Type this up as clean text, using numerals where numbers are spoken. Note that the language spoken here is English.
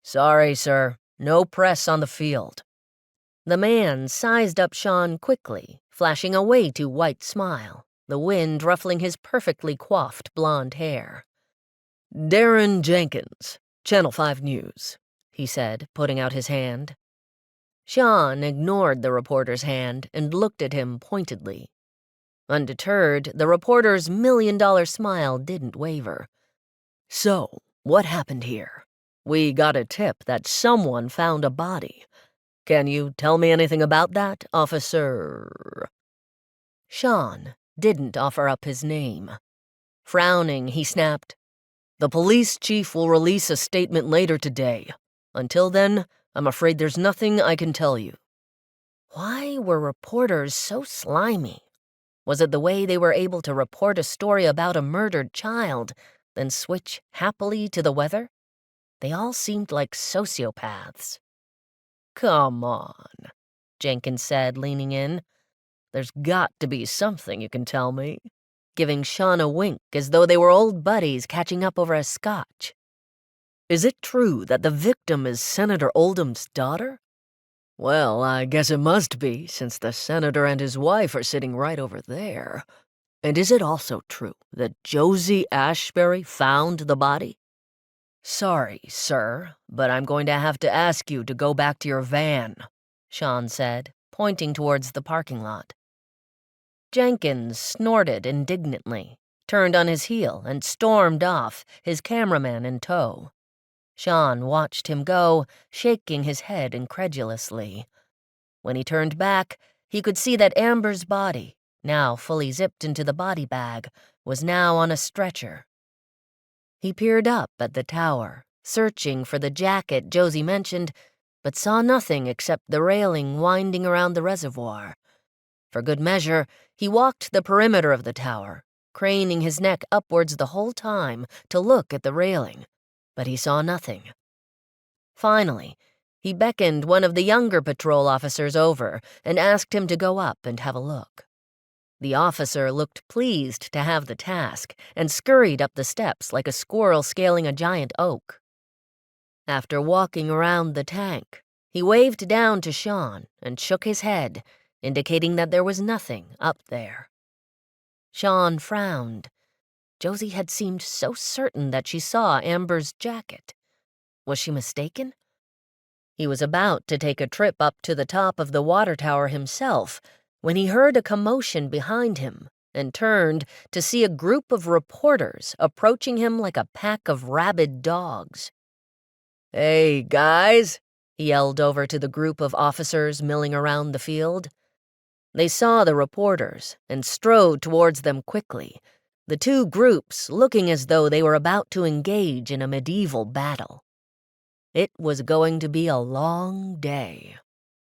Sorry, sir. No press on the field. The man sized up Sean quickly, flashing a way too white smile, the wind ruffling his perfectly coiffed blonde hair. Darren Jenkins, Channel 5 News, he said, putting out his hand. Sean ignored the reporter's hand and looked at him pointedly. Undeterred, the reporter's million-dollar smile didn't waver. So, what happened here? We got a tip that someone found a body. Can you tell me anything about that, officer? Sean didn't offer up his name. Frowning, he snapped, "The police chief will release a statement later today. Until then, I'm afraid there's nothing I can tell you." Why were reporters so slimy? Was it the way they were able to report a story about a murdered child, then switch happily to the weather? They all seemed like sociopaths. "Come on," Jenkins said, leaning in. "There's got to be something you can tell me," giving Sean a wink as though they were old buddies catching up over a scotch. "Is it true that the victim is Senator Oldham's daughter?" "Well, I guess it must be, since the senator and his wife are sitting right over there. And is it also true that Josie Ashbury found the body?" "Sorry, sir, but I'm going to have to ask you to go back to your van," Sean said, pointing towards the parking lot. Jenkins snorted indignantly, turned on his heel, and stormed off, his cameraman in tow. Sean watched him go, shaking his head incredulously. When he turned back, he could see that Amber's body, now fully zipped into the body bag, was now on a stretcher. He peered up at the tower, searching for the jacket Josie mentioned, but saw nothing except the railing winding around the reservoir. For good measure, he walked the perimeter of the tower, craning his neck upwards the whole time to look at the railing, but he saw nothing. Finally, he beckoned one of the younger patrol officers over and asked him to go up and have a look. The officer looked pleased to have the task and scurried up the steps like a squirrel scaling a giant oak. After walking around the tank, he waved down to Sean and shook his head, indicating that there was nothing up there. Sean frowned. Josie had seemed so certain that she saw Amber's jacket. Was she mistaken? He was about to take a trip up to the top of the water tower himself when he heard a commotion behind him and turned to see a group of reporters approaching him like a pack of rabid dogs. "Hey, guys," he yelled over to the group of officers milling around the field. They saw the reporters and strode towards them quickly, the two groups looking as though they were about to engage in a medieval battle. It was going to be a long day.